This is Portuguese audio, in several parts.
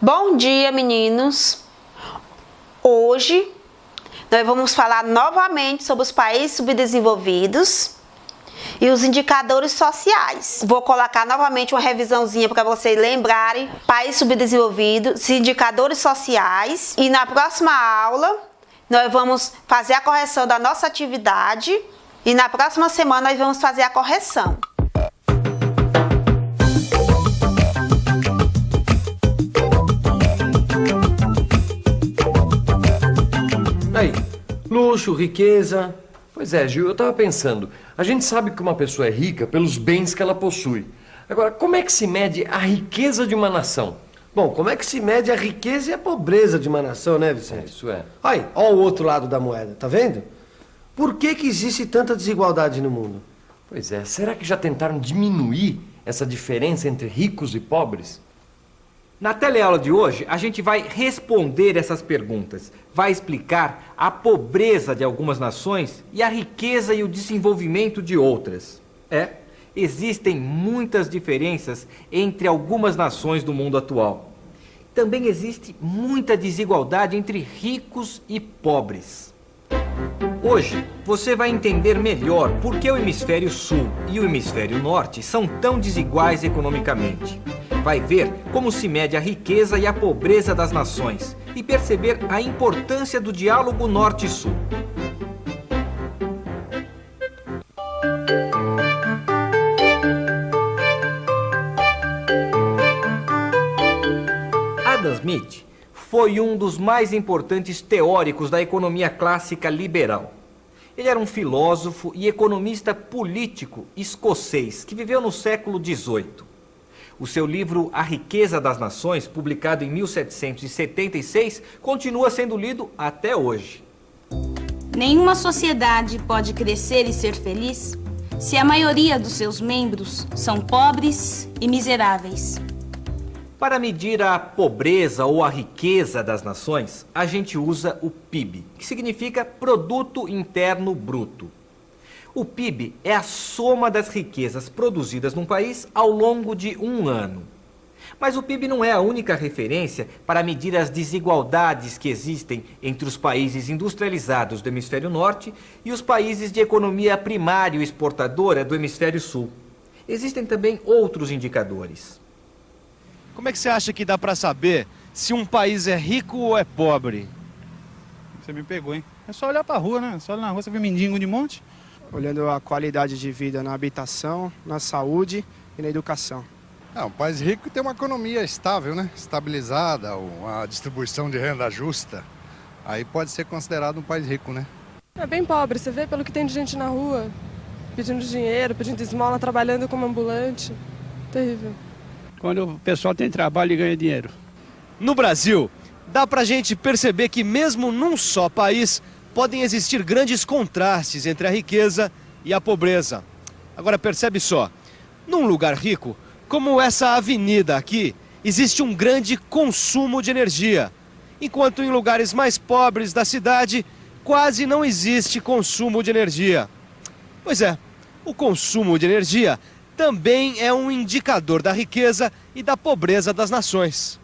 Bom dia, meninos! Hoje nós vamos falar novamente sobre os países subdesenvolvidos e os indicadores sociais. Vou colocar novamente uma revisãozinha para vocês lembrarem: países subdesenvolvidos, indicadores sociais. E na próxima aula nós vamos fazer a correção da nossa atividade e na próxima semana nós vamos fazer a correção. Aí, luxo, riqueza. Pois é, Gil, eu tava pensando, a gente sabe que uma pessoa é rica pelos bens que ela possui. Agora, como é que se mede a riqueza de uma nação? Bom, como é que se mede a riqueza e a pobreza de uma nação, né, Vicente? Isso é. Aí, ó o outro lado da moeda, tá vendo? Por que existe tanta desigualdade no mundo? Pois é, será que já tentaram diminuir essa diferença entre ricos e pobres? Na teleaula de hoje, a gente vai responder essas perguntas. Vai explicar a pobreza de algumas nações e a riqueza e o desenvolvimento de outras. Existem muitas diferenças entre algumas nações do mundo atual. Também existe muita desigualdade entre ricos e pobres. Hoje, você vai entender melhor por que o hemisfério sul e o hemisfério norte são tão desiguais economicamente. Vai ver como se mede a riqueza e a pobreza das nações e perceber a importância do diálogo norte-sul. Adam Smith foi um dos mais importantes teóricos da economia clássica liberal. Ele era um filósofo e economista político escocês que viveu no século XVIII. O seu livro A Riqueza das Nações, publicado em 1776, continua sendo lido até hoje. Nenhuma sociedade pode crescer e ser feliz se a maioria dos seus membros são pobres e miseráveis. Para medir a pobreza ou a riqueza das nações, a gente usa o PIB, que significa Produto Interno Bruto. O PIB é a soma das riquezas produzidas num país ao longo de um ano. Mas o PIB não é a única referência para medir as desigualdades que existem entre os países industrializados do hemisfério norte e os países de economia primária e exportadora do hemisfério sul. Existem também outros indicadores. Como é que você acha que dá para saber se um país é rico ou é pobre? Você me pegou, hein? É só olhar pra rua, né? Só olhar na rua, você vê mendigo de monte. Olhando a qualidade de vida na habitação, na saúde e na educação. Um país rico tem uma economia estável, né? Estabilizada, uma distribuição de renda justa. Aí pode ser considerado um país rico, né? É bem pobre, você vê pelo que tem de gente na rua, pedindo dinheiro, pedindo esmola, trabalhando como ambulante. Terrível. Quando o pessoal tem trabalho e ganha dinheiro. No Brasil, dá pra gente perceber que mesmo num só país podem existir grandes contrastes entre a riqueza e a pobreza. Agora percebe só, num lugar rico, como essa avenida aqui, existe um grande consumo de energia, enquanto em lugares mais pobres da cidade quase não existe consumo de energia. Pois é, o consumo de energia também é um indicador da riqueza e da pobreza das nações.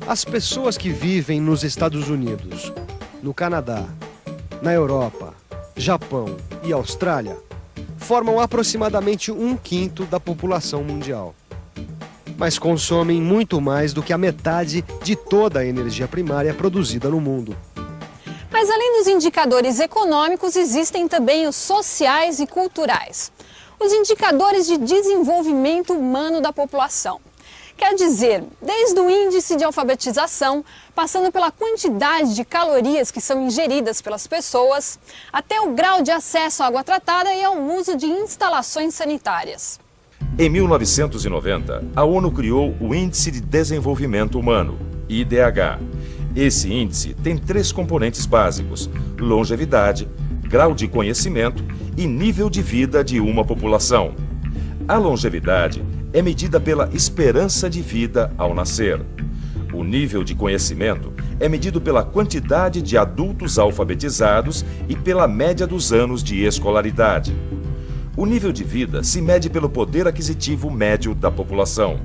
As pessoas que vivem nos Estados Unidos, no Canadá, na Europa, Japão e Austrália formam aproximadamente 1/5 da população mundial. Mas consomem muito mais do que a metade de toda a energia primária produzida no mundo. Mas além dos indicadores econômicos, existem também os sociais e culturais. Os indicadores de desenvolvimento humano da população. Quer dizer, desde o índice de alfabetização, passando pela quantidade de calorias que são ingeridas pelas pessoas, até o grau de acesso à água tratada e ao uso de instalações sanitárias. Em 1990, a ONU criou o Índice de Desenvolvimento Humano, IDH. Esse índice tem 3 componentes básicos: longevidade, grau de conhecimento e nível de vida de uma população. A longevidade é medida pela esperança de vida ao nascer. O nível de conhecimento é medido pela quantidade de adultos alfabetizados e pela média dos anos de escolaridade. O nível de vida se mede pelo poder aquisitivo médio da população.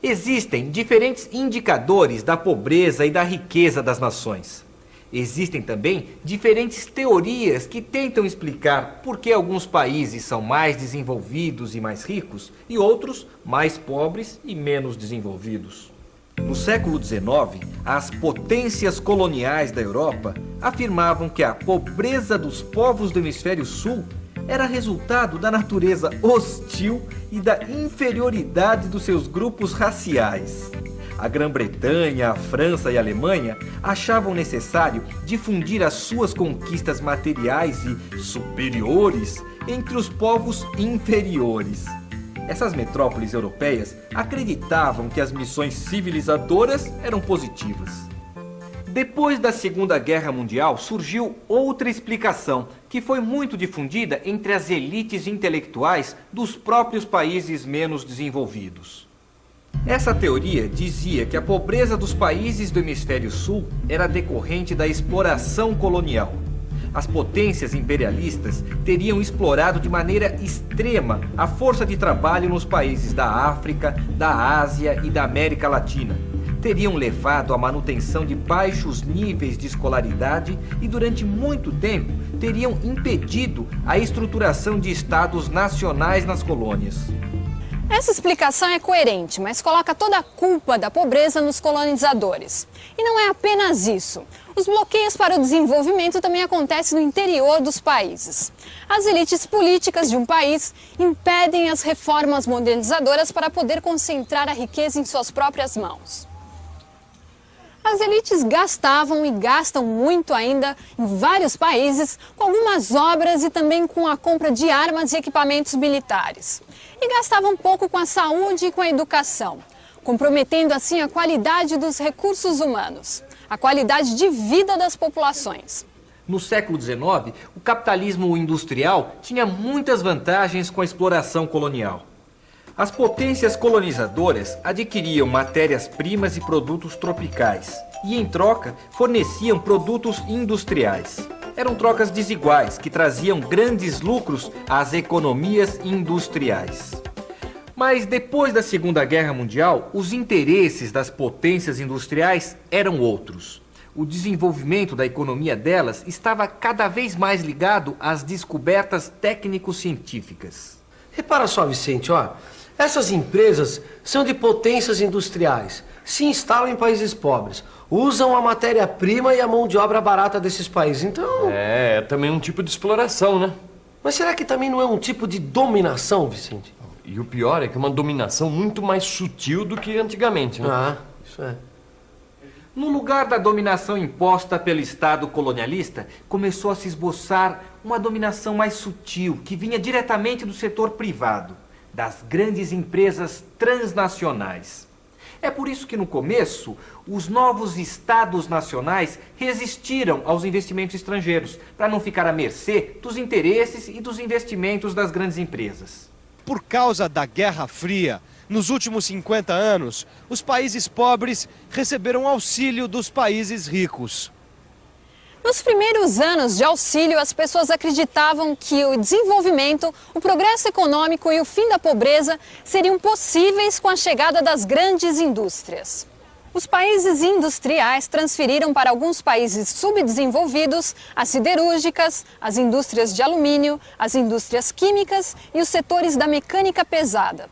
Existem diferentes indicadores da pobreza e da riqueza das nações. Existem também diferentes teorias que tentam explicar por que alguns países são mais desenvolvidos e mais ricos e outros mais pobres e menos desenvolvidos. No século XIX, as potências coloniais da Europa afirmavam que a pobreza dos povos do hemisfério sul era resultado da natureza hostil e da inferioridade dos seus grupos raciais. A Grã-Bretanha, a França e a Alemanha achavam necessário difundir as suas conquistas materiais e superiores entre os povos inferiores. Essas metrópoles europeias acreditavam que as missões civilizadoras eram positivas. Depois da Segunda Guerra Mundial, surgiu outra explicação, que foi muito difundida entre as elites intelectuais dos próprios países menos desenvolvidos. Essa teoria dizia que a pobreza dos países do hemisfério sul era decorrente da exploração colonial. As potências imperialistas teriam explorado de maneira extrema a força de trabalho nos países da África, da Ásia e da América Latina. Teriam levado à manutenção de baixos níveis de escolaridade e durante muito tempo teriam impedido a estruturação de estados nacionais nas colônias. Essa explicação é coerente, mas coloca toda a culpa da pobreza nos colonizadores. E não é apenas isso. Os bloqueios para o desenvolvimento também acontecem no interior dos países. As elites políticas de um país impedem as reformas modernizadoras para poder concentrar a riqueza em suas próprias mãos. As elites gastavam e gastam muito ainda em vários países com algumas obras e também com a compra de armas e equipamentos militares. E gastavam pouco com a saúde e com a educação, comprometendo assim a qualidade dos recursos humanos, a qualidade de vida das populações. No século XIX, o capitalismo industrial tinha muitas vantagens com a exploração colonial. As potências colonizadoras adquiriam matérias-primas e produtos tropicais e, em troca, forneciam produtos industriais. Eram trocas desiguais que traziam grandes lucros às economias industriais. Mas depois da Segunda Guerra Mundial, os interesses das potências industriais eram outros. O desenvolvimento da economia delas estava cada vez mais ligado às descobertas técnico-científicas. Repara só, Vicente, ó. Essas empresas são de potências industriais, se instalam em países pobres, usam a matéria-prima e a mão de obra barata desses países, então... É também um tipo de exploração, né? Mas será que também não é um tipo de dominação, Vicente? E o pior é que é uma dominação muito mais sutil do que antigamente, né? Ah, isso é. No lugar da dominação imposta pelo Estado colonialista, começou a se esboçar uma dominação mais sutil, que vinha diretamente do setor privado, das grandes empresas transnacionais. É por isso que no começo, os novos estados nacionais resistiram aos investimentos estrangeiros, para não ficar à mercê dos interesses e dos investimentos das grandes empresas. Por causa da Guerra Fria, nos últimos 50 anos, os países pobres receberam auxílio dos países ricos. Nos primeiros anos de auxílio, as pessoas acreditavam que o desenvolvimento, o progresso econômico e o fim da pobreza seriam possíveis com a chegada das grandes indústrias. Os países industriais transferiram para alguns países subdesenvolvidos as siderúrgicas, as indústrias de alumínio, as indústrias químicas e os setores da mecânica pesada.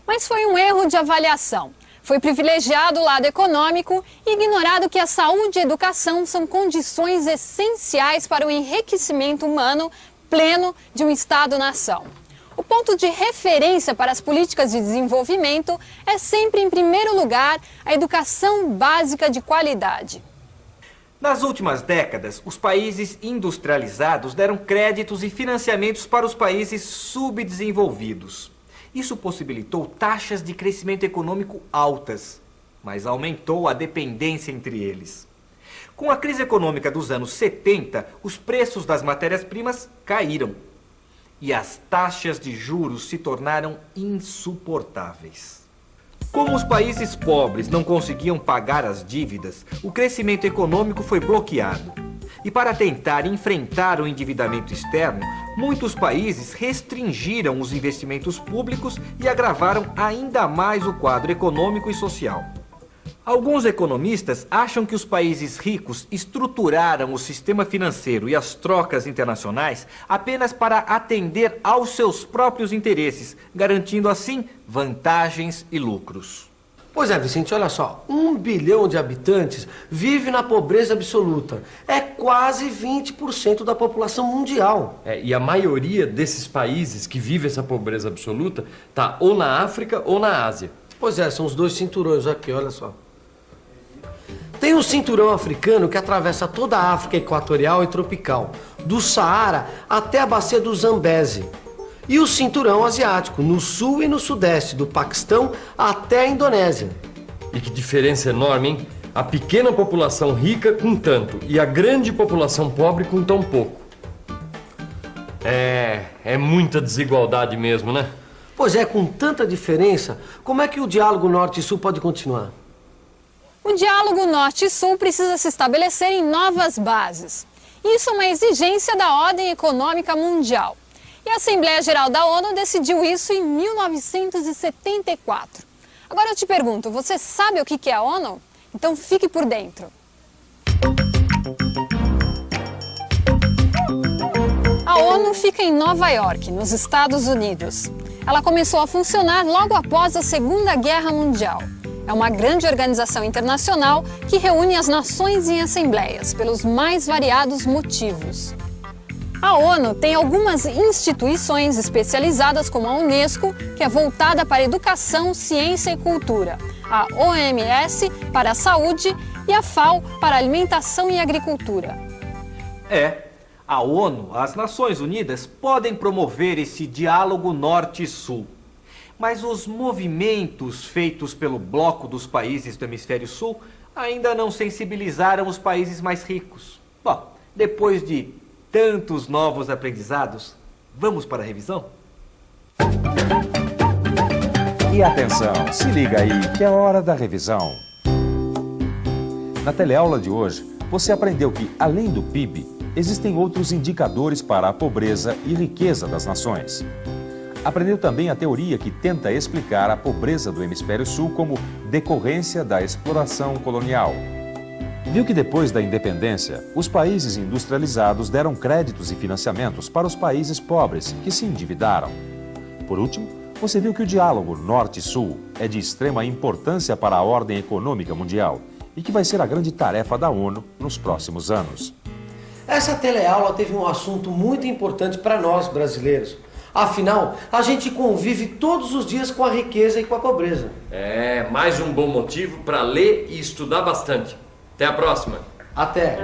Mas foi um erro de avaliação. Foi privilegiado o lado econômico e ignorado que a saúde e a educação são condições essenciais para o enriquecimento humano pleno de um Estado-nação. O ponto de referência para as políticas de desenvolvimento é sempre, em primeiro lugar, a educação básica de qualidade. Nas últimas décadas, os países industrializados deram créditos e financiamentos para os países subdesenvolvidos. Isso possibilitou taxas de crescimento econômico altas, mas aumentou a dependência entre eles. Com a crise econômica dos anos 70, os preços das matérias-primas caíram e as taxas de juros se tornaram insuportáveis. Como os países pobres não conseguiam pagar as dívidas, o crescimento econômico foi bloqueado. E para tentar enfrentar o endividamento externo, muitos países restringiram os investimentos públicos e agravaram ainda mais o quadro econômico e social. Alguns economistas acham que os países ricos estruturaram o sistema financeiro e as trocas internacionais apenas para atender aos seus próprios interesses, garantindo assim vantagens e lucros. Pois é, Vicente, olha só, 1 bilhão de habitantes vive na pobreza absoluta. É quase 20% da população mundial. E a maioria desses países que vive essa pobreza absoluta tá ou na África ou na Ásia. Pois é, são os 2 cinturões aqui, olha só. Tem o cinturão africano que atravessa toda a África equatorial e tropical, do Saara até a bacia do Zambeze. E o cinturão asiático, no sul e no sudeste, do Paquistão até a Indonésia. E que diferença enorme, hein? A pequena população rica com tanto e a grande população pobre com tão pouco. É muita desigualdade mesmo, né? Pois é, com tanta diferença, como é que o diálogo norte e sul pode continuar? O diálogo norte e sul precisa se estabelecer em novas bases. Isso é uma exigência da ordem econômica mundial. E a Assembleia Geral da ONU decidiu isso em 1974. Agora eu te pergunto, você sabe o que é a ONU? Então fique por dentro. A ONU fica em Nova York, nos Estados Unidos. Ela começou a funcionar logo após a Segunda Guerra Mundial. É uma grande organização internacional que reúne as nações em assembleias pelos mais variados motivos. A ONU tem algumas instituições especializadas, como a Unesco, que é voltada para a educação, ciência e cultura, a OMS para a saúde e a FAO para a alimentação e agricultura. A ONU, as Nações Unidas, podem promover esse diálogo norte e sul. Mas os movimentos feitos pelo bloco dos países do Hemisfério Sul ainda não sensibilizaram os países mais ricos. Bom, depois de tantos novos aprendizados, vamos para a revisão? E atenção, se liga aí que é hora da revisão. Na teleaula de hoje, você aprendeu que, além do PIB, existem outros indicadores para a pobreza e riqueza das nações. Aprendeu também a teoria que tenta explicar a pobreza do Hemisfério Sul como decorrência da exploração colonial. Viu que depois da independência, os países industrializados deram créditos e financiamentos para os países pobres que se endividaram. Por último, você viu que o diálogo norte-sul é de extrema importância para a ordem econômica mundial e que vai ser a grande tarefa da ONU nos próximos anos. Essa teleaula teve um assunto muito importante para nós brasileiros. Afinal, a gente convive todos os dias com a riqueza e com a pobreza. Mais um bom motivo para ler e estudar bastante. Até a próxima. Até!